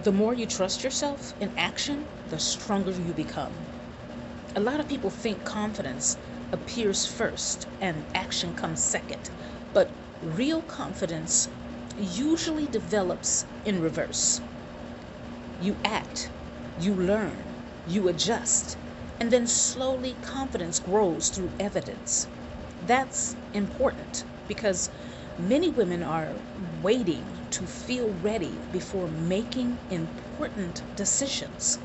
The more you trust yourself in action, the stronger you become. A lot of people think confidence appears first and action comes second, but real confidence usually develops in reverse. You act, you learn, you adjust, and then slowly confidence grows through evidence. That's important because many women are waiting to feel ready before making important decisions.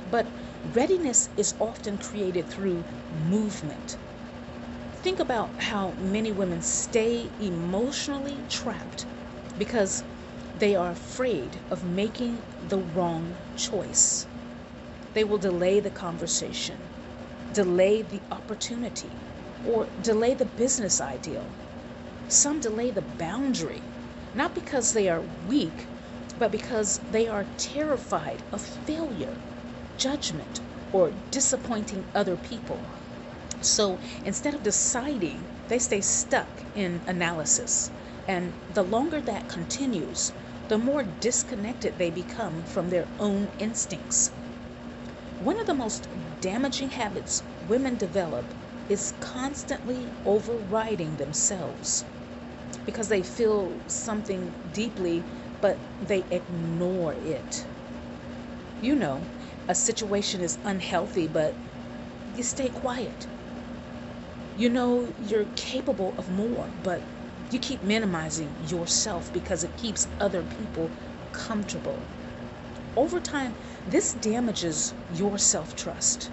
But readiness is often created through movement. Think about how many women stay emotionally trapped because they are afraid of making the wrong choice. They will delay the conversation, delay the opportunity, or delay the business ideal. Some delay the boundary, not because they are weak, but because they are terrified of failure, judgment, or disappointing other people. So instead of deciding, they stay stuck in analysis. And the longer that continues, the more disconnected they become from their own instincts. One of the most damaging habits women develop is constantly overriding themselves because they feel something deeply, but they ignore it. You know, a situation is unhealthy, but you stay quiet. You know you're capable of more, but you keep minimizing yourself because it keeps other people comfortable. Over time, this damages your self trust.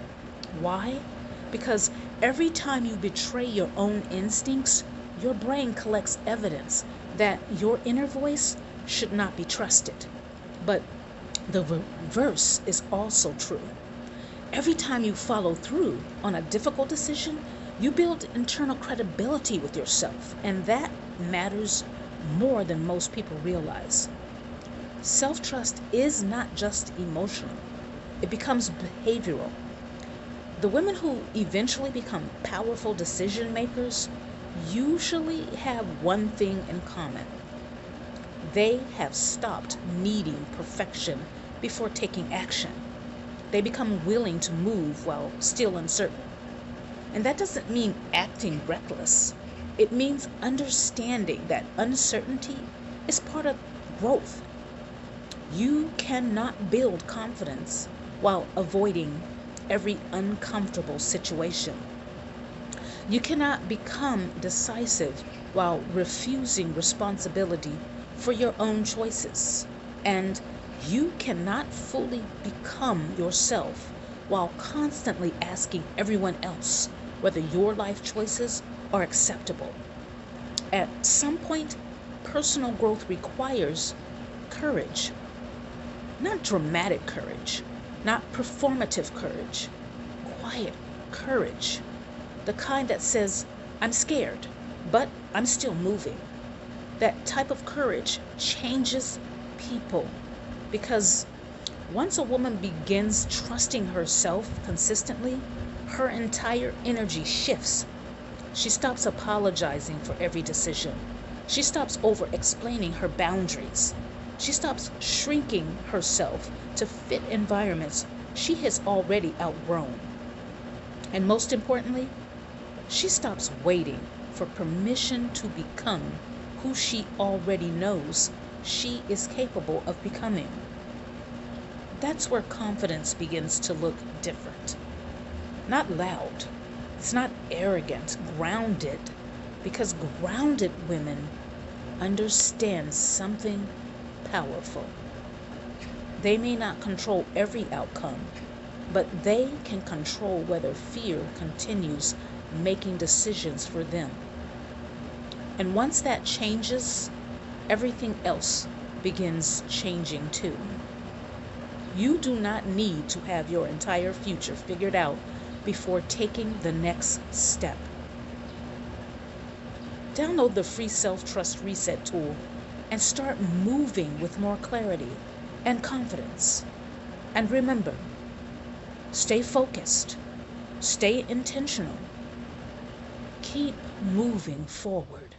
Why? Because every time you betray your own instincts, your brain collects evidence that your inner voice should not be trusted. But the reverse is also true. Every time you follow through on a difficult decision, you build internal credibility with yourself, and that matters more than most people realize. Self trust is not just emotional, it becomes behavioral. The women who eventually become powerful decision makers usually have one thing in common: they have stopped needing perfection before taking action. They become willing to move while still uncertain. And that doesn't mean acting reckless. It means understanding that uncertainty is part of growth. You cannot build confidence while avoiding every uncomfortable situation. You cannot become decisive while refusing responsibility for your own choices. And you cannot fully become yourself while constantly asking everyone else whether your life choices are acceptable. At some point, personal growth requires courage, not dramatic courage, not performative courage, quiet courage, the kind that says, I'm scared, but I'm still moving. That type of courage changes people because once a woman begins trusting herself consistently, her entire energy shifts. She stops apologizing for every decision. She stops over explaining her boundaries. She stops shrinking herself to fit environments she has already outgrown. And most importantly, she stops waiting for permission to become who she already knows she is capable of becoming. That's where confidence begins to look different. Not loud, it's not arrogant, grounded, because grounded women understand something powerful. They may not control every outcome, but they can control whether fear continues making decisions for them. And once that changes, everything else begins changing too. You do not need to have your entire future figured out before taking the next step. Download the free self-trust reset tool and start moving with more clarity and confidence. And remember, stay focused, stay intentional, keep moving forward.